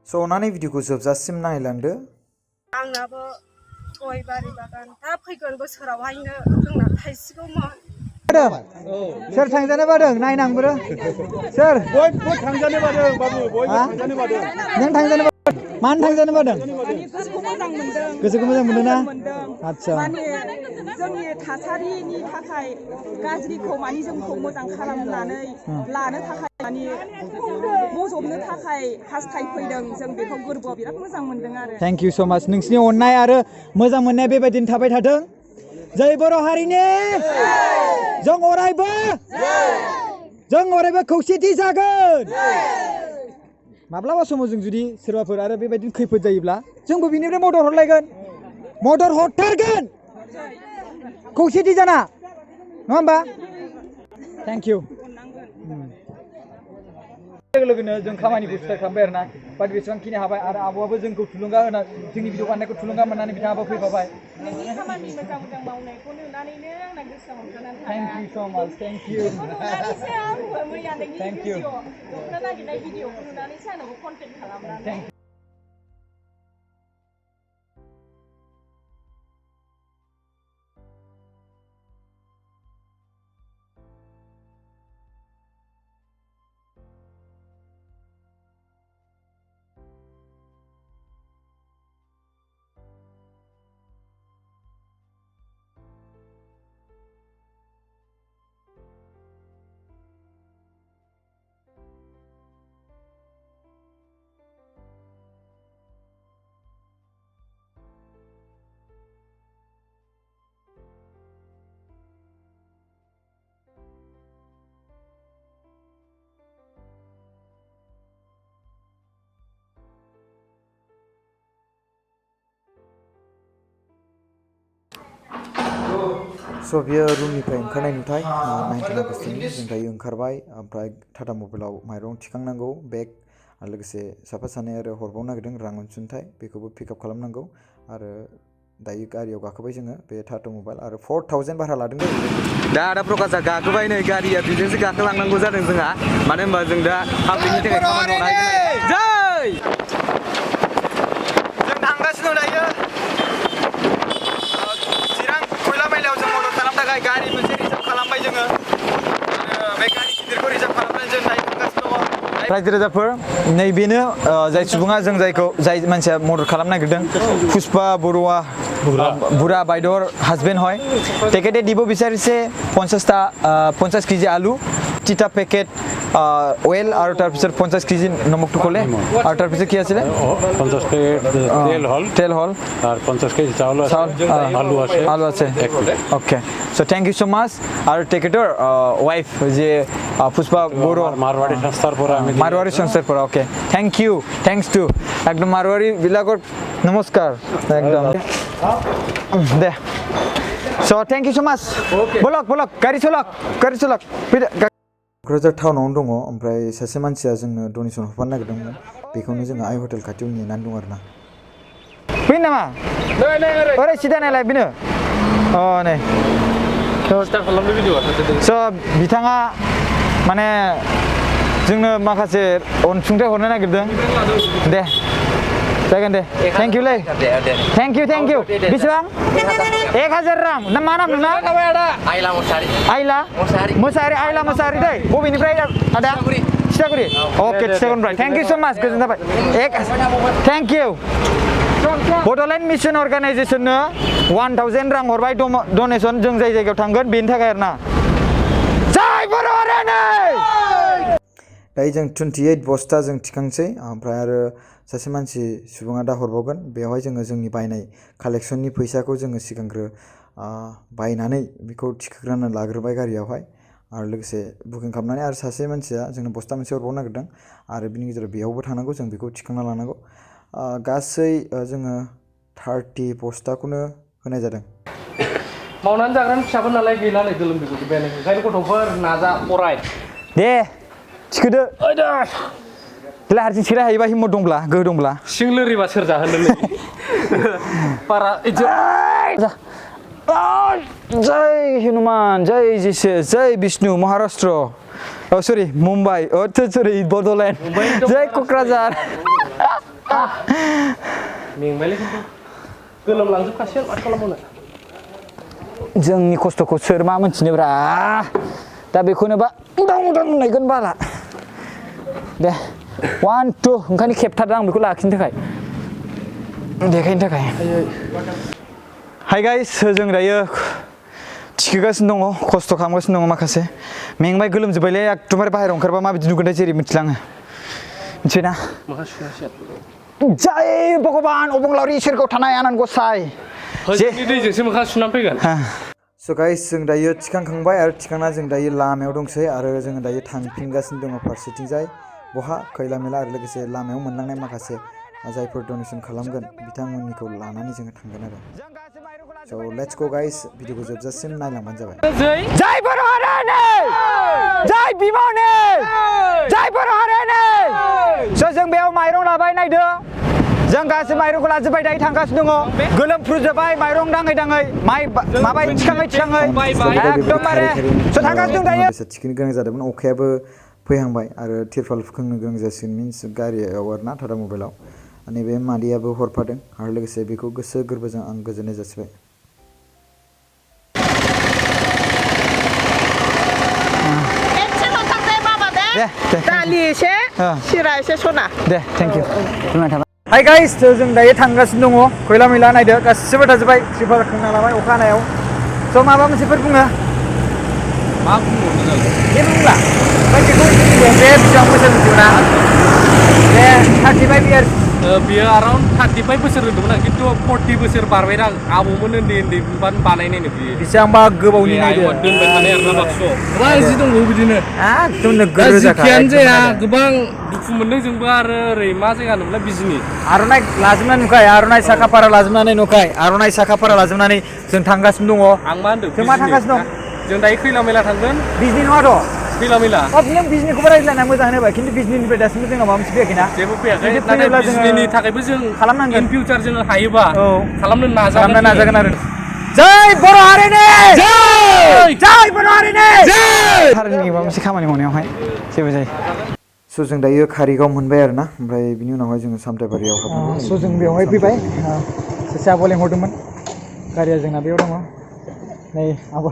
स' अननानै भिडिअखौ जोबजासिम नायलांदो। आंनाबो गय बारि बागान दा फैगोन बोसोरावहायनो जोंना थाइसिगौमोन। सोर थांजानो बादों नायनांबोरो सोर बयबो थांजानो बादों बाबु बयबो थांजानो बादों। नों थांजानो मानो थांजानो बादों? गोसोखौ मोजां मोनदों। गोसोखौ मोजां मोनदों ना? आदसा माने जोंनि थासारिनि थाखाय गाज्रिखौ माने जोंखौ मोजां खालामनानै लानो थाखाय माने बजबनो थाखाय हास्थायफैदों जों बेखौ गोरबोआव बिराद मोजां मोनदों आरो। थेंक इउ स' माच नोंसिनि अननाय आरो मोजां मोननाया बेबायदिनो थाबाय थाथों। जय बर' हारिनि जों अरायबो खौसेथि जागोन। माब्लाबा समाव जों जुदि सोरबाफोर आरो बेबायदिनो खैफोद जायोब्ला जोंबो बिनिफ्राय मदद हरलायगोन, मदद हरथारगोन खौसेथि जाना, नङा होमबा? Thank you. लोगो लोगोनो जों खामानिखौ स्टार्ट खालामबाय आरोना, बाट बेसेबांखिनि हाबाय आरो आब'आबो जोंखौ थुलुंगा होना जोंनि भिडिअ बानायनायखौ थुलुंगा मोननानै बिथाङाबो फैफाबाय। नोंनि खामानि मोजां मोजां मावनायखौ नुनानैनो आंना गोसोआव हमथानानै थाया। थेंक इउ स' माच थेंक इउ। नुनानैसो आंबो मैया नोंनि भिडिअ दख'ना नागिरनाय भिडिअखौ नुनानैसो आंनावबो कन्टेक्ट खालामनानै स' बियो रुमनिफ्राय ओंखारनाय नुथाय 19 आगस्टनि जों दायो ओंखारबाय। ओमफ्राय टाटा मबाइलाव माइरं थिखांनांगौ बेग आरो लोगोसे साफा सानै आरो हरबावनो नागिरदों रां अनसुंथाइ, बेखौबो पिकआप खालामनांगौ। आरो दायो गारियाव गाखोबाय जोङो बे टाटा मबाइल आरो 4000 भारा लादों दै। दा आदा प्रकाशआ गाखोबाय नै गारिया बेजोंसो गाखोलांनांगौ जादों जोंहा, मानो होनबा जों दा पाब्लिकनि थाखाय खामानि मावनो हायो। जै जों थांगासिनो दायो चिरां खयला मैलायाव जों मदद खालामनो थाखाय गारि मोनसे रिजार्भ खालामबाय जोङो आरो बे गारि गिदिरखौ रिजार्भ खालामनानै जों दायो थांगासिनो दङ। रायजो राजाफोर नैबेनो जाय सुबुङा जाय मानसिया मदद खालामनो नागिरदों, पुष्पा बरुवा बुरा বাইদেউৰ হাজবেণ্ড হয়। তেখেতে দিব বিচাৰিছে 50 কেজি আলু, তিতা পেকেট অইল আৰু তাৰপিছত 50 কেজি নমকটো ক'লে আৰু তাৰপিছত কি আছিলে 50 পেকেট তেল হল আর 50 কেজি চাউল আছে, আলু আছে। Okay so' thank you so' মাছ। আৰু তেখেতৰ ৱাইফ যে পুষ্পা বড়ো মারওয়াড়ি সংস্থার পৰা আমি মারৱাৰী সংস্থাৰ পৰা। Okay thank you, thanks to একদম মাৰৱাৰীবিলাকৰ নমস্কাৰ একদম দে। स' थेंक इउ स' माच। बलक गारि सलक क'क्राझार टाउनावनो दङ। ओमफ्राय सासे मानसिया जोंनो डनेसन हरफानो नागिरदोंमोन, बेखौनो जोङो आइ हटेल खाथियाव नेनानै दं आरोना। फैनो नामा? ओरै सिदा नायलाय बेनो। अ नै स्टार्ट खालामनो भिडिअ स' बिथाङा माने जोंनो माखासे अनसुंथाइ हरनो नागिरदों। दे जागोन दे, थेंक इउ लै, थेंक इउ। बेसेबां? 1000 रां। ना मा नाम नोंना? आइला मोसाहारि। आइला मोसाहारि दै। बबेनिफ्राय आदा? थिथागुरि। अके थिथागुरिनिफ्राय। थेंक इउ स' माच, गोजोन थाबाय। Thank you. बड'लेण्ड मिसन अर्गानाइजेसननो 1000 रां हरबाय डनेसन, जों जाय जायगायाव थांगोन बेनि थाखाय आरोना। जय बर' हारिनि। दायो जों 28 बस्ता जों थिखांसै। ओमफ्राय आरो सासे मानसि सुबुङा दा हरबावगोन, बेवहाय जोङो जोंनि बायनाय कालेक्सननि फैसाखौ जोङो सिगांग्रो बायनानै बेखौ थिखोग्रोना लाग्रोबाय गारियावहाय, आरो लोगोसे बुकिं खालामनानै आरो सासे मानसिया जोंनो बस्ता मोनसे हरबावनो नागिरदों आरो बिनि गेजेराव बेयावबो थांनांगौ, जों बेखौ थिखांना लानांगौ। गासै जोङो 30 बस्ताखौनो होनाय जादों। मावनानै जाग्रानि फिसाफोर नालाय गैला नै गोलोमदै गजोब्बायानो, ओंखायनो गथ'फोर नाजा फराय। दे थिखोदो। देलाय हारसिं थिखोनो हायोबा हिम्मत दंब्ला, गोहो दंब्ला। सिं लोरिबा सोर जाहोनोलै बारा जय हनुमान, जय जिसु, जय विष्णु, महाराष्ट्र, सरि मुम्बाइ, सरि बड'लेण्ड, जय क'क्राझार। मेंबायलै खिन्थु गोलोमलांजोबखासिगोन माथो खालामबावनो जोंनि खस्थ'खौ सोर मा मोनथिनोब्रा दा बेखौनोबा उदां उदां होननायगोन बाला दे 1 2 ओंखायनो खेबथारदों आं बेखौ लाखिनो थाखाय देखायनो थाखाय हाय गाइस जों दायो थिखोगासिनो दङ खस्थ' खालामगासिनो दङ माखासे मेंबाय गोलोमजोब्बायलै एकदमबारे बाहेरायाव ओंखारबा माबायदि नुगोनथाय जेरै मिथिलाङो मिथिबायना जय भगबान अबंलावरि इसोरखौ थानाय आनान गसाइ होजोंनि दैजोंसो मोखां सुनानै फैगोन स' गाइस जों दायो थिखांखांबाय आरो थिखांना जों दायो लामायाव दंसै आरो जोङो दायो थांफिनगासिनो दङ फारसेथिंजाय बहा खैला मैला आरो लोगोसे लामायाव मोनलांनाय माखासे जायफोर डनेसन खालामगोन बिथांमोननिखौ लानानै जोङो थांगोन आरो स' लेट्स गो गाइस भिडिअखौ जोबजासिम नायलांबानो जाबाय जय बर' हारिनि जय बिमानि जय बर' हारिनि स' जों बेयाव माइरं लाबाय नायदो जों गासै माइरंखौ लाजोब्बाय दायो थांगासिनो दङ गोलोमफ्रुजोब्बाय माइरं दाङै दाङै माइ माबाय थिखाङै एकदमबारे स' थांगासिनो दं दायो थिखिनो गोनां जादोंमोन अखायाबो फैहांबाय आरो तिरपाल फुखांनो गोनां जासिगोन मिन्स गारियाव आरो ना टाटा मबाइलाव नैबे मादैयाबो हरफादों आरो लोगोसे बेखौ गोसो गोरबोजों आं गोजोननाय जासिबाय दालि एसे सिरा एसे सना दे थेंक इउ हाय गाइस जों दायो थांगासिनो दङ खैला मैला नायदो गासिबो थाजोब्बाय त्रिपाल खोंना लाबाय अखा हानायाव स' माबा मोनसेफोर बुङो मा बुंबावनो जागोन जेबो बुंला ओमफ्राय बेखौ बुंदों बे बेसेबां बोसोर मिथिगौना बे 35 इयार्स बियो अराउन्ड 35 बोसोर होन्दोंमोन आं खिन्थु 40 बोसोर बारबाय आं आबौमोन उन्दै उन्दै बानायनायनो बियो बेसेबांबा गोबावनि नायदो दोनबाय थानाय आरोना बाक्सुआव गोबां जि दंबावो बिदिनो एकदम नोगोर जिखियानो जाया गोबां दुखु मोनदों जोंबो आरो ओरै मा जायगा होनोमोनलाय बिजनि आर'नाइ लाजोबनानै नुखाय आर'नाइ साखाफारा लाजोबनानै नुखाय आर'नाइ साखाफारा लाजोबनानै जों थांगासिनो दङ आं मा होनदों जों मा थांगासिनो दं जों दायो खैला मैला थांगोन बिजनि नङाथ' खैला मैला नों बिजनिखौबो रायज्लायना मोजां होनोबाय खिन्थु बिजनिनिफ्राय दासिमबो जोंनाव माबा मोनसे फैयाखैना जेबो फैयाखै जुदि नाथाय फैयोब्ला जोङो बिजनिनि थाखायबो जों खालामनांगोन इन फिउचार जोङो हायोबा औ खालामनो खालामनो नाजागोन नाजागोन आरो जय बर' हारिनि जय जय बर' हारिनि जय हारिनि माबा मोनसे खामानि मावनायावहाय जेबो जायो स' जों दायो कारिगाव मोनबाय आरो ना ओमफ्राय बिनि उनावहाय जोङो सामथाइबारियाव हाबनांगौ स' जों बेवहाय फैबाय सासे आब' लेंहरदोंमोन गारिया जोंना बेयाव दङ नै आब'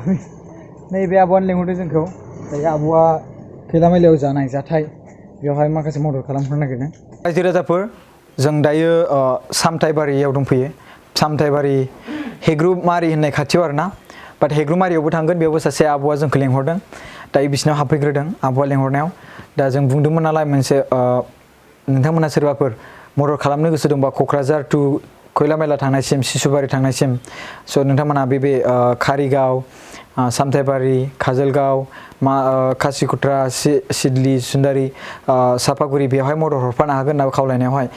नैबे आब'आनो लेंहरदों जोंखौ दायो आब'आ खैला मैलायाव जानाय जाथाय बेवहाय माखासे मदद खालामहरनो नागिरदों रायजो राजाफोर जों दायो सामथाइबारियाव दंफैयो सामथाइबारि हेग्रुमारि होननाय खाथियाव आरो ना बाट हेग्रुमारियावबो थांगोन बेयावबो सासे आब'आ जोंखौ लेंहरदों दायो बिसिनाव हाबफैग्रोदों आब'आ लेंहरनायाव दा जों बुंदोंमोन नालाय मोनसे नोंथांमोना सोरबाफोर मदद खालामनो गोसो दंबा क'क्राझार टु खैला मैला थांनायसिम सिसुबारि थांनायसिम स' नोंथांमोना बे कारिगाव सामथाइबारि काजलगाव खासिक'त्रा सिडली सुन्दारि सापागुरि बेवहाय मदद हरफानो हागोन होनना खावलायनायावहाय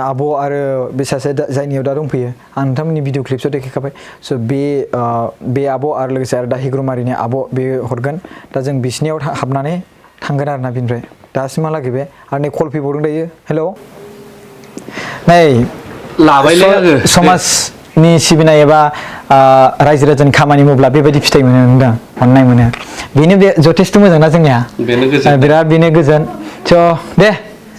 आब' आरो बे सासे जायनियाव दा दंफैयो आं नोंथांमोननि भिडिअ क्लिप्सआव देखायखाबाय स' बे आब' आरो लोगोसे आरो दा हेग्रुमारिनि आब' बे हरगोन दा जों बिसिनियाव हाबनानै थांगोन आरोना बिनिफ्राय दासिमहालागै बे आरो नै कल फैबावदों दायो हेल' नै लाबायलै आङो समाजनि सिबिनाय एबा रायजो राजानि खामानि मावब्ला बेबायदि फिथाइ मोनो नोंदां अननाय मोनो बेनो बे जथेस्थ' मोजां ना जोंनिया बिराद बेनो गोजोन स' दे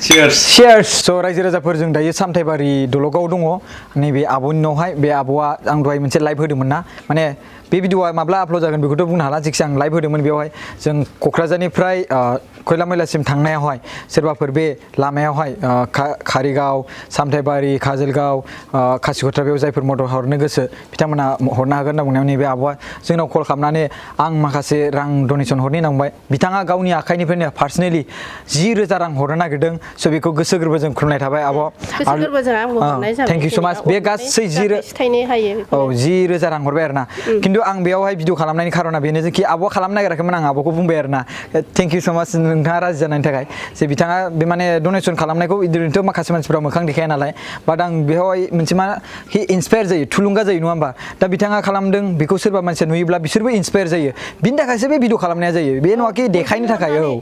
Cheers! स' रायजो राजाफोर जों दायो सामथाइबारि दलगाव दङ नैबे आब'नि न'आवहाय बे आब'आ आं दहाय मोनसे लाइभ होदोंमोन ना माने बे भिडिअआ माब्ला आपल'ड जागोन बेखौथ' बुंनो हाला जेखि आं लाइभ होदोंमोन बेवहाय जों क'क्राझारनिफ्राय खैला मैलासिम थांनायावहाय सोरबाफोर बे लामायावहाय कारिगाव सामथाइबारि काजलगाव खासिक'त्रा बेयाव जायफोर मदद हरनो गोसो बिथांमोना हरनो हागोन होनना बुंनायाव नैबे आब'आ जोंनाव कल खालामनानै आं माखासे रां डनेसन हरनो होननांबाय बिथाङा गावनि आखाइनिफ्रायनो पार्सनेलि 10,000 रां हरनो नागिरदों स' बेखौ गोसो गोरबोजों खुलुमनाय थाबाय आब' थेंक इउ स' माच बे गासै 10,000 रां हरबाय आरो ना खिन्थु आं बेयावहाय भिडिअ खालामनायनि खारना बेनो कि आब'आ खालामनो नागिराखैमोन आं आब'खौ बुंबाय आरो ना थेंक इउ स' माच नोंथाङा राजि जानायनि थाखाय जे बिथाङा बे माने डनेसन खालामनायखौ ओरैनोथ' माखासे मानसिफ्रा मोखां देखाया नालाय बाट आं बेवहाय मोनसे मा इन्सपायार जायो थुलुंगा जायो नङा होमबा दा बिथाङा खालामदों बेखौ सोरबा मानसिया नुयोब्ला बिसोरबो इन्सपायार जायो बिनि थाखायसो बे भिडिअ खालामनाया जायो बे नङाखि देखायनो थाखाय औ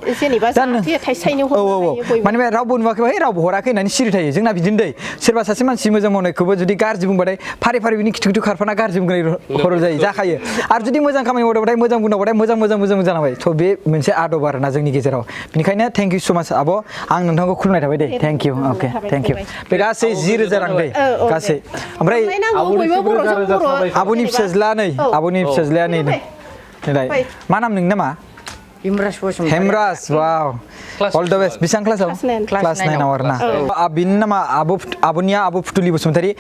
माने रावबो नुवाखैबा है रावबो हराखै होननानै सिरि थायो जोंना बिदिनो दै सोरबा सासे मानसि मोजां मावनायखौबो जुदि गाज्रि बुंबाथाय फारि फारि बिनि खिथु खिथु खारफाना गाज्रि बुंनाय हर जायो जाखायो आरो जुदि मोजां खामानि मावदोंबाथाय मोजां बुंदावबाथाय मोजां जालांबाय थ' बे मोनसे आदब आरोना जोंनि गेजेराव औ बेनिखायनो थेंक इउ स' माच आब' आं नोंथांखौ खुलुमनाय थाबाय दे thank you okay thank you बे गासै 10,000 रां दै गासै ओमफ्राय आब'नि फिसाज्ला नै आब'नि फिसाज्लाया नै नैलाय मा नाम नोंनि नामा हेमराज वाव अल द बेस्ट बेसेबां क्लासाव क्लास 9 आव आरोना बिनि नामा आब'निया आब' फुथुलि बसुमतारी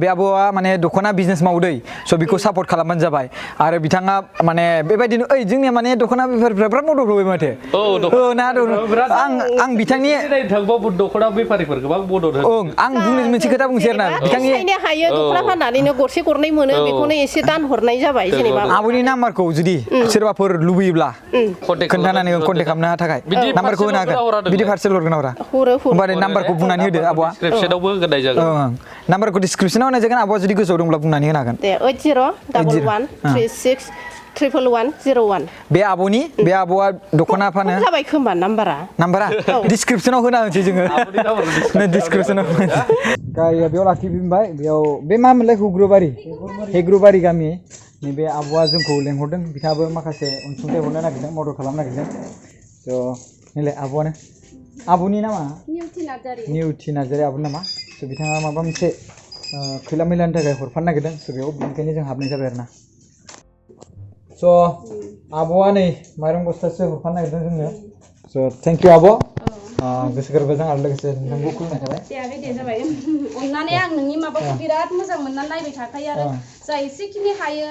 बे आब'आ माने दख'ना बिजनेस मावदै स' बेखौ सापर्ट खालामबानो जाबाय आरो बिथाङा माने बेबायदिनो ओइ जोंनिया माने दख'ना बेफारिफ्रा बिराद मदद होबाय माथो ना आं बिथांनि थांबाबो दख'ना बेफारिफोर गोबां मदद होयो ओं आं मोनसे खोथा बुंसै आरोना बिथांनि हायो दख'ना फाननानैनो गरसे गरनै मोनो बेखौनो एसे दान हरनाय जाबाय जेनेबा आब'नि नाम्बारखौ जुदि सोरबाफोर लुबैयोब्ला खोन्थानानै कन्टेक्ट खालामनो थाखाय नाम्बारखौ होनो हागोन बिदि पार्सेल हरगोन हरा होमबा नाम्बारखौ बुंनानै होदो आब'आ डिसक्रिपसनावबो होनाय जागोन नाम्बारखौ डिसक्रिपसनाव होनाय जागोन आब'आ जुदि गोसोआव दंब्ला बुंनानै होनो हागोन दे 8011361101 बे आब'आ दख'ना फानो जाबाय खोमा नाम्बारा डिसक्रिपसनाव होना होनोसै जोङो डिसक्रिपसनाव गारिया बेयाव लाखिफिनबाय बेयाव बे मा मोनलाय हेग्रुबारि गामि नैबे आब'आ जोंखौ लेंहरदों बिथाङाबो माखासे अनसुंथाइ हरनो नागिरदों मदद खालामनो नागिरदों थ' नैलाय आब'आनो आब'नि नामा निउथि नार्जारि आब'नि नामा स' बिथाङा माबा मोनसे खैला मैलानि थाखाय हरफानो नागिरदों स' बेयाव बेनिखायनो जों हाबनाय जाबाय आरोना स' आब'आ नै माइरं बस्थासो हरफानो नागिरदों जोंनो स' थेंक इउ आब' गोसो गोरबोजों आरो लोगोसे नोंथांखौ खुलुमनाय थाबाय दे जाबाय अननानै आं नोंनि माबाखौ बिराद मोजां मोननानै नायबाय थाखायो आरो जा एसेखिनि हायो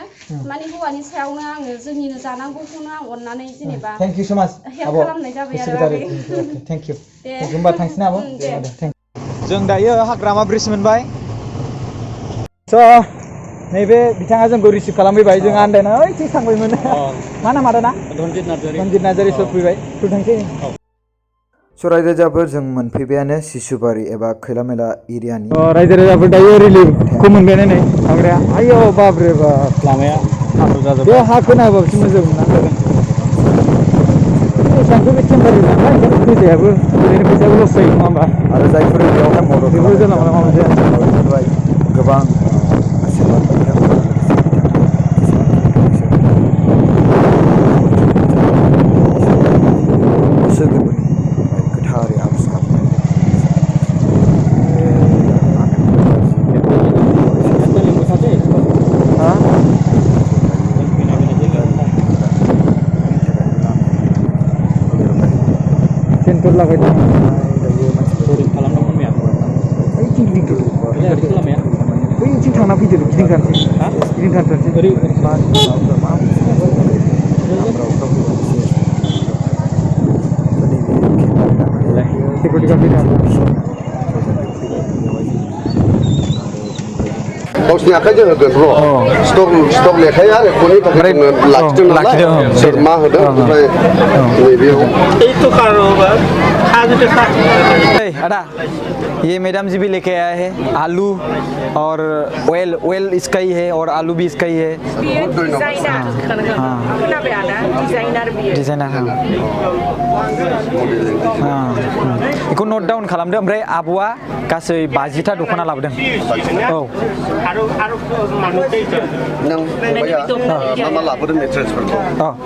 माने हौवानि सायावनो आङो जोंनिनो जानांगौखौनो आं अननानै जेनेबा थेंक इउ स' माच हेल्प खालामनाय जाबाय आरो थेंक इउ होमबा थांसै ना आब' जों दायो हाग्रामा ब्रिज मोनबाय स' नैबे बिथाङा जोंखौ रिसिभ खालामफैबाय जों आन्दायना ओइथिं थांबायमोन मा नाम आदाना रनजित नार्जारि सफैबाय थांसै स' रायजो राजाफोर जों मोनफैबायानो सिसुबारि एबा खैला मैला एरियानि रायजो राजाफोर दायो रिलिफखौ मोनबायानो नै हाग्राया आयौ बाब्रे बाब लामाया बे हा खोनाबाबसो मोजां मोना एसांथ' बे टेम्पारि नालाय ओंखायनो फैसायाबो ओरैनो फैसाबो लस जायो नङा होमबा आरो जायफोर बेयावहाय मदद बेफोर जानला मोनला माबा जाया गोबां आशीर्बाद मोनदों लोगोसे बिथांमोननि जेसेबांखिनि डनेसन गोसो गोरबोनिफ्राय गोथारै आर'ज गाबनाय सेन्टर लागाय दायो मानसिफोर खालामदोंमोन बैथिं थांना फैदो गिदिंथारसै गावसिनि आखाइजों होगोन र' स्टक लेखाया रेकर्डनि थाखाय लाखिदों नालाय सोर मा होदों ओमफ्राय नैबेयाव अदा ये मैडम जी भी लेके आया है आलू और ऑयल इसका ही है और आलू भी इसका ही है डिजाइनर बेखौ नोट डाउन खालामदो ओमफ्राय आब'आ गासै 50टा दख'ना लाबोदों औ नों फंबाया मा लाबोदों मेट्रेसफोरखौ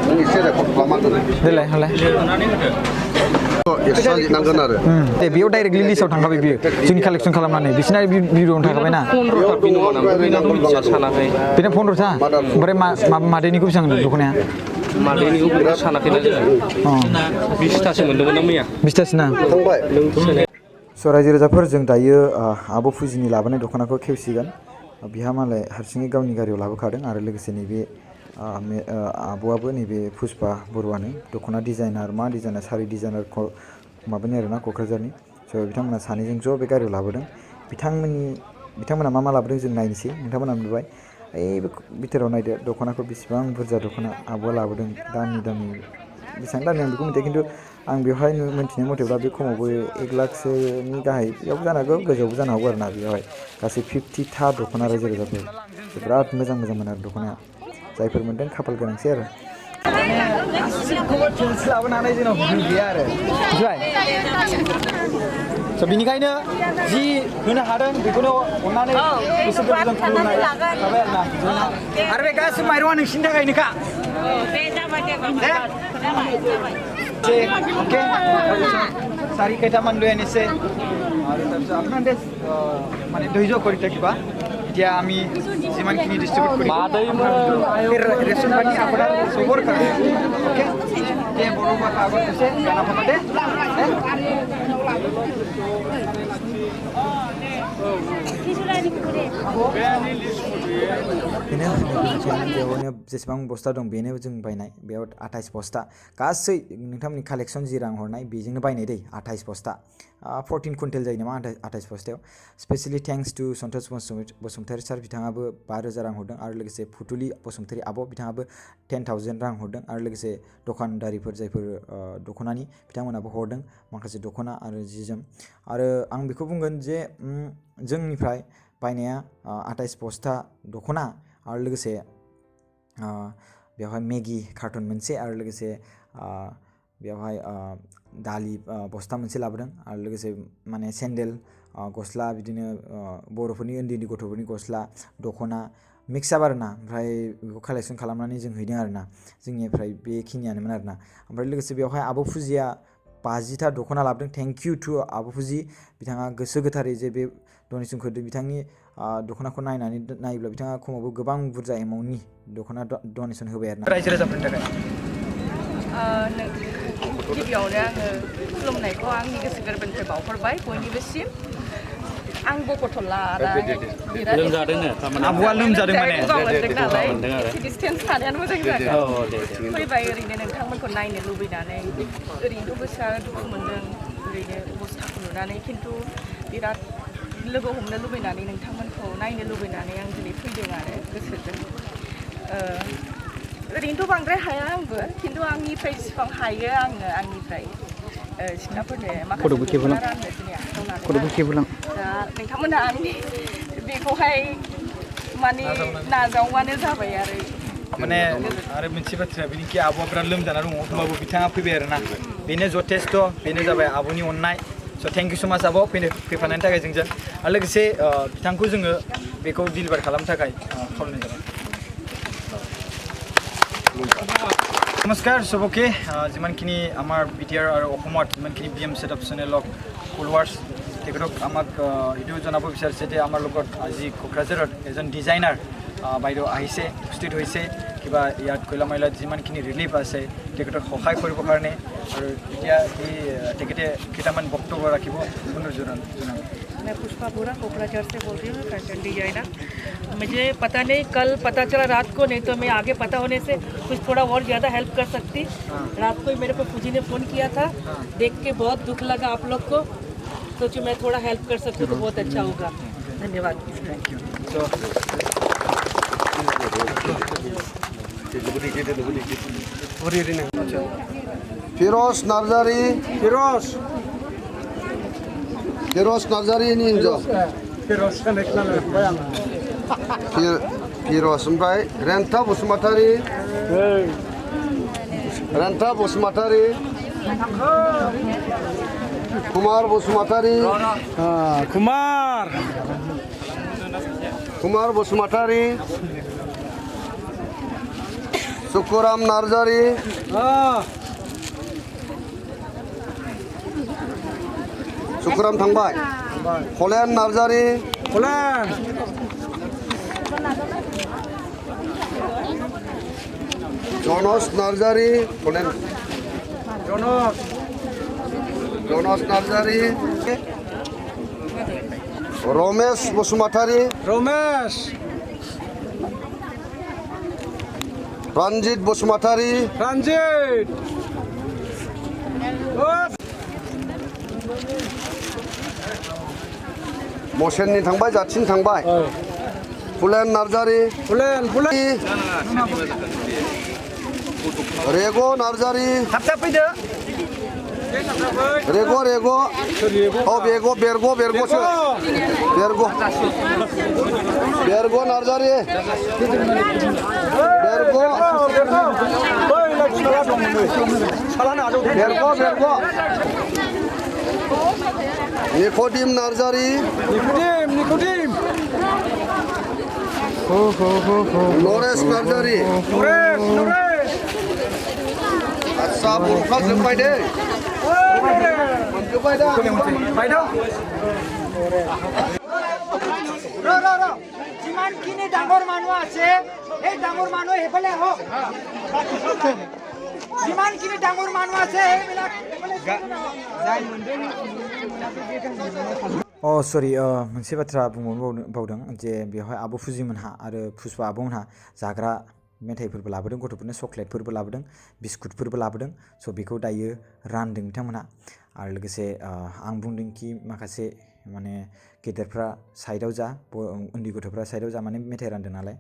नों एसे रेकर्ड खालामनांगोन देलाय होलाय एक्सट्रा लिरनांगोन आरो दे बेयाव डाइरेक्टलि लिस्टआव थांखाबाय बियो जोंनि कालेक्सन खालामनानै बिसिना भिडिअ'आवनो थाखाबाय ना बेनो 15था ओमफ्राय मादैनिखौ बेसेबां होनदों दख'नाया मादैनिखौ सानाखैना जोङो 20थासो मोनदोंमोन ना मैया 20थासो ना स' रायजो राजाफोर जों दायो आब' फुजिनि लाबोनाय दख'नाखौ खेवसिगोन बिहा मालाय हारसिङै गावनि गारियाव लाबोखादों आरो लोगोसे नैबे आब'आबो नैबे पुष्पा बरुवानो दख'ना डिजाइनार मा डिजाइनार सारि डिजाइनार माबानि आरोना क'क्राझारनि स' बिथांमोना सानैजों ज' बे गारियाव लाबोदों बिथांमोना मा लाबोदों जों नायनोसै नोंथांमोना नुबाय ओइ बिथोराव नायदो दख'नाखौ बेसेबां बुरजा दख'ना आब'आ लाबोदों दामि बेसेबां दामि आं बेखौ मिथिया खिन्थु आं बेवहाय मोनथिनाय मथेब्ला बे खमावबो 1 लाखसोनि गाहायावबो जानो हागौ गोजौआवबो जानो हागौ आरोना बेवहाय गासै 50था दख'ना रायजो राजाफोर बिराद मोजांमोन आरो दख'नाया जायफोर मोनदों खाफाल गोनांसै आरो लाबोनानै जोंनाव गैया आरो मिथिबाय स' बिनिखायनो जि होनो हादों बेखौनो अननानै गोसो गोरबोजों खुलुमनाय थाबाय आरोना आरो बे गासै माइरङा नोंसिनि थाखायनोखा ओके सारि केइटामान লৈ আনিছে আৰু তাৰপিছত আপোনালোকে মানে ধৈৰ্য কৰি থাকিবা এতিয়া আমি যিমানখিনি ডিষ্ট্ৰিবিউট কৰিম ৰেচন পাতি আপোনাৰ চবৰ কাৰণে ওকে তে বড় কথা আগত আছে জানা পাতে बेयावनो जेसेबां बस्ता दं बेनो जों बायनाय बेयाव 28 बस्ता गासै नोंथांमोननि कालेक्सन जि रां हरनाय बेजोंनो बायनाय दै 28 बस्ता 14 कुइन्टेल जायो नामा 28 बस्तायाव स्पेशली थेंक्स टु सन्तोष बसुमतारी सार बिथाङाबो 5000 रां हरदों आरो लोगोसे फुथुलि बसुमतारी आब' बिथाङाबो 10,000 रां हरदों आरो लोगोसे दखानदारिफोर जायफोर दख'नानि बिथांमोनाबो हरदों माखासे दख'ना आरो जि जोम आरो आं बेखौ बुंगोन जे जोंनिफ्राय बायनाया 28 बस्ता दख'ना आरो लोगोसे बेवहाय मेगि कार्टन मोनसे आरो लोगोसे बेवहाय दालि बस्ता मोनसे लाबोदों आरो लोगोसे माने सेन्देल गस्ला बिदिनो बर'फोरनि उन्दै उन्दै गथ'फोरनि गस्ला दख'ना मिक्स आप आरोना ओमफ्राय बेखौ कालेक्सन खालामनानै जों हैदों आरोना जोंनिफ्राय बेखिनियानोमोन आरोना ओमफ्राय लोगोसे बेवहाय आब' फुजिया 50टा दख'ना लाबोदों थेंक इउ टु आब' फुजि बिथाङा गोसो गोथारै जे बे डनेसन होदों बिथांनि दख'नाखौ नायनानै नायोब्ला बिथाङा खमावबो गोबां बुरजा एमाउन्टनि दख'ना डनेसन होबाय आरोना रायजो राजाफोरनि थाखाय गिबियावनो आङो खुलुमनायखौ आंनि गोसो गोरबोनिफ्राय बावहरबाय बयनिबोसिम आंबो गथ' लाना आब'आ लोमजादों माने नालाय डिसटेन्स थानायानो मोजां जागोन फैबाय ओरैनो नोंथांमोनखौ नायनो लुबैनानै ओरैनोथ' गोसोआ दुखु मोन्दों ओरैनो अबस्थाखौ नुनानै खिन्थु बिराद लोगो हमनो लुबैनानै नोंथांमोनखौ नायनो लुबैनानै आं दिनै फैदों आरो गोसोजों ओरैनोथ' बांद्राय हाया आंबो खिन्थु आंनिफ्राय जेसेबां हायो आङो आंनिफ्राय सिख्लाफोरनो माखासे राननो दिनै आखायाव लादों दा नोंथांमोनहा आंनि बेखौहाय माने नाजावबानो जाबाय आरो माने आरो मोनसे बाथ्रा बेनिखि आब'आ बिराद लोमजाना दङ होमबाबो बिथाङा फैबाय आरोना बेनो जथेस्थ' बेनो जाबाय आब'नि अननाय स' थेंक इउ स' माच आब' फैफानायनि थाखाय जोंजों आरो लोगोसे बिथांखौ जोङो बेखौ डिलिभार खालामनो थाखाय खावलायनाय जाबाय नमस्कार सबके যিমানখিনি আমাৰ বিটিআৰ আৰু অসমত যিমানখিনি বি এম ছেটআপ চেনেলক ফলোৱাৰ্ছ তেখেতক আমাক এইটো জনাব বিচাৰিছে যে আমাৰ লগত আজি কোকৰাঝাৰত এজন ডিজাইনাৰ বাইদেউ আহিছে উপস্থিত হৈছে কিবা ইয়াত কয়লামৰীলাত যিমানখিনি ৰিলিফ আছে তেখেতক সহায় কৰিবৰ কাৰণে আৰু এতিয়া তেখেতে কেইটামান বক্তব্য ৰাখিব পুনৰ জনাব मैं पुष्पा बोरा कोकराझार से बोल रही हूँ फैशन डिजाइनर मुझे पता नहीं कल पता चला रात को नहीं तो मैं आगे पता होने से कुछ थोड़ा और ज़्यादा हेल्प कर सकती रात को ही मेरे को फूजी ने फ़ोन किया था देख के बहुत दुख लगा आप लोग को सोचो मैं थोड़ा हेल्प कर सकती हूँ तो बहुत अच्छा होगा धन्यवाद थैंक यू फिरोज नार्जारी फिरोज नार्जारिनि हिन्जाव फिरोज ओमफ्राय रेन्था बसुमतारी कुमार बसुमतारी कुमार बसुमतारी सुकुराम नार्जारी सुकुराम थांबाय हलेन नार्जारी जनस नार्जारी जनस नार्जारी रमेश बसुमतारी रन्जित बसुमतारी मसेननि थांबाय जाथिनि थांबाय फुलेन नार्जारी रेग' नार्जारी रेग' औ बेरग'सो बेरग' नार्जारी बेरग' निक'दिम नार्जारी नरेश नार्जारी आस्सा बर'फ्रा जोब्बाय दे मोनजोब्बाय दा যিমানখিনি ডাঙৰ মানুহ আছে এই ডাঙৰ মানুহ সেইফালে আহক যিমানখিনি ডাঙৰ মানুহ আছে সেইবিলাক सरि मोनसे बाथ्रा बुंबावनो बावदों जे बेवहाय आब' फुजिमोनहा आरो पुष्पा आब'मोनहा जाग्रा मेथाइफोरबो लाबोदों गथ'फोरनो चक्लेटफोरबो लाबोदों बिस्कुटफोरबो लाबोदों स' बेखौ दायो रानदों बिथांमोनहा आरो लोगोसे आं बुंदोंखि माखासे माने गेदेरफ्रा साइडआव जा उन्दै गथ'फ्रा साइडआव जा माने मेथाइ रानदों नालाय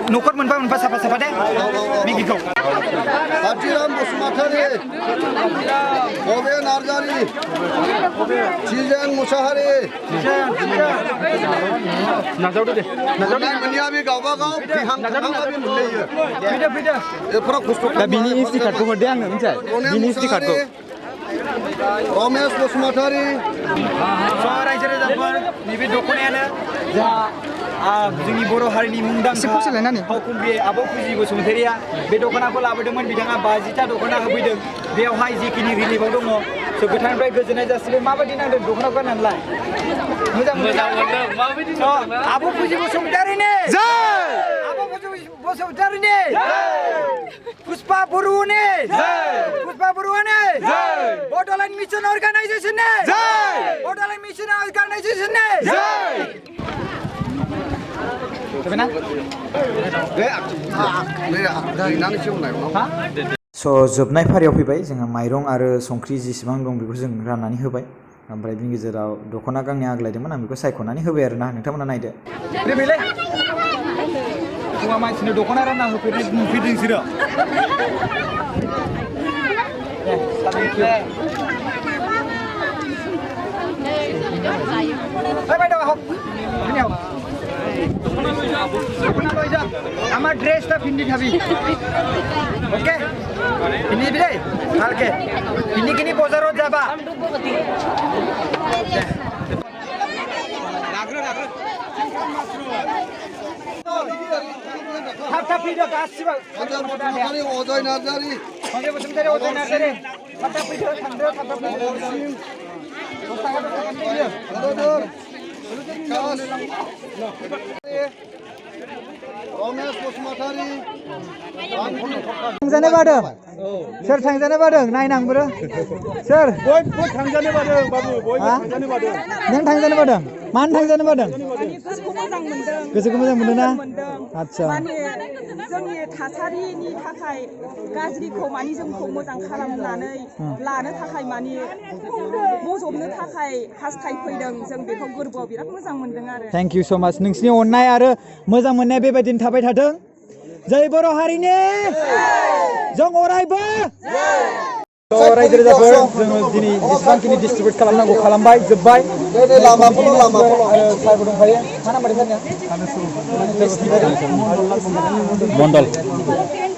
न'खर मोनफा मोनफा साफा साफा दे मिगिखौ काथिराम बसुमतारी भबे नार्जारी जिजेन मुसाहारि नाजावदे मोनैया बे गावबा गाव बिहां थांनानै मोनलायो एफोराव खस्थ' दा बिनि एसटि कार्डखौ हरदे आंनो मिथिबाय बिनि एसटि कार्डखौ रमेश बसुमतारी रायजो राजाफोर नैबे दख'नायानो जोंनि बर' हारिनि मुंदांखा फावखुंग्रि आब' फुजि बसुमतारिया बे दख'नाखौ लाबोदोंमोन बिथाङा 50टा दख'ना होफैदों बेवहाय जिखिनि रिलिफआव दङ स' गोथांनिफ्राय गोजोननाय जासिबाय माबायदि नांदों दख'ना गाननानैलाय मोजां मोनदों आब' फुजि बसुमतारिनि आब' फुजि बसुमतारिनि पुष्पा बरुवानि बड'लेण्ड मिशन अर्गानाइजेशननि बड'लेण्ड मिशन अर्गानाइजेशननि स' जोबनाय फारियाव फैबाय जोंहा माइरं आरो संख्रि जेसेबां दं बेखौ जों राननानै होबाय ओमफ्राय बिनि गेजेराव दख'ना गांनै आग्लायदोंमोन आं बेखौ सायख'नानै होबाय आरोना नोंथांमोना नायदो बेलाय हौवा मानसिनो दख'ना रानना होफैदों नोंसोरो আমার ড্রেসটা পিন্ধি থাবি ওকে পিন্ধিবি দেই ভালকে পিন্ধি কিনি বজাৰত যাবা থাপ ফিডো আসছিবা অজয় নার্জারি অজয় বসুমতারি অজয় নার্জারি থাপ ফিডো থান্দ্র থাপ ফিডো रमेश बसुमतारी थांजानो बादों सोर थांजानो बादों नायनांबो सोर बयबो थांजानो बादों बाबु बयबो थांजानो बादों नों थांजानो बादों मानो थांजानो बादों गोसोखौ मोजां मोनदों ना आच्छा माने जोंनि थासारिनि थाखाय गाज्रिखौ माने जोंखौ मोजां खालामनानै लानो थाखाय माने बजबनो थाखाय हास्थायफैदों जों बेखौ गोरबोआव बिराद मोजां मोनदों आरो थेंक इउ सो माच नोंसिनि अननाय आरो मोजां मोननाया बेबायदिनो थाबाय थाथों जय बर' हारिनि जों अरायबो रायजो राजाफोर जोङो दिनै जेसेबांखिनि डिस्ट्रिबिउट खालामनांगौ खालामबाय जोब्बाय लामाफोर सारबो दंखायो मा नाम्बार सारनिया मण्डल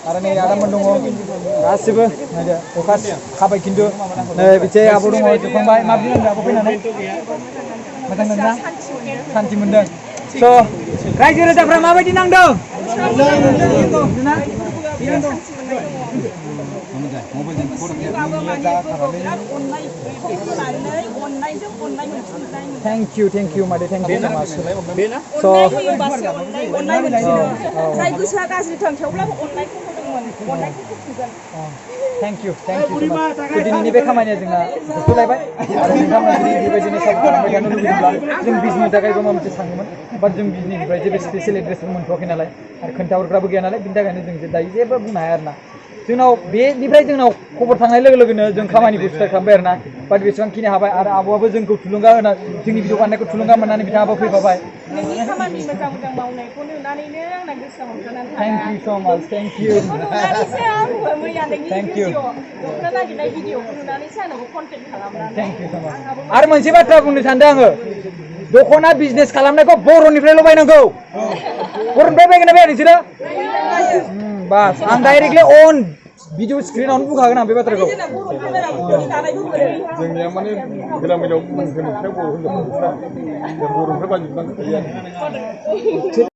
आरो नै आदामोन दङ गासिबो अखा हाबाय खिन्थु नै बिथिं आब' दङ जोबखांबाय मा बुंनांगौ आब' फैनानै मोजां मोनदों सान्थि मोनदों स' रायजो राजाफ्रा माबायदि नांदों thank you made thank you so माच जाय गोसोआ गाज्रिथों थेवब्लाबो अननायखौ होदोंमोन अननायखौ होफिनगोन थैंक यू दिनैनि बे खामानिया जोंना जोबथ'लायबाय आरो नोंथांमोना जुदि बेबायदिनो सापर्ट खालामबाय थानो लुबैदोंब्ला जों बिजनेसनि थाखायबो माबा मोनसे सानोमोन बाट जों बिजनेसनिफ्राय जेबो स्पेसियेल एड्रेसबो मोनथ'वाखै नालाय आरो खोन्थाहरग्राबो गैया नालाय बिनि थाखायनो जों दायो जेबो बुंनो हाया आरोना जोंनाव बेनिफ्राय जोंनाव खबर थांनाय लोगो लोगोनो जों खामानिखौ स्टार्ट खालामबाय आरोना बाट बेसेबांखिनि हाबाय आरो आब'आबो जोंखौ थुलुंगा होना जोंनि भिडिअ बानायनायखौ थुलुंगा मोननानै बिथाङाबो फैफाबाय नोंनि खामानि मोजां मोजां मावनायखौ नुनानैनो आंना गोसोआ हमथानानै थाया थेंक इउ स' माच थेंक इउ बेखौ नुनानैसो आंबो मैया नोंनि भिडिअ दख'ना नागिरनाय भिडिअखौ नुनानैसो आंनावबो कन्टेक्ट खालामनानै थेंक इउ स' माच आरो मोनसे बाथ्रा बुंनो सानदों आङो दख'ना बिजनेस खालामनायखौ बर'निफ्रायल' बायनांगौ बर'निफ्राय बायगोन ना बाया नोंसोरो बास आं डाइरेक्टलि अन भिडिअ स्क्रिनावनो बुंखागोन आं बे बाथ्राखौ जोंनिया माने गोलामिलाव मोनगोन बर' हिनजावफोरा बर'निफ्राय बायजोबनांगौ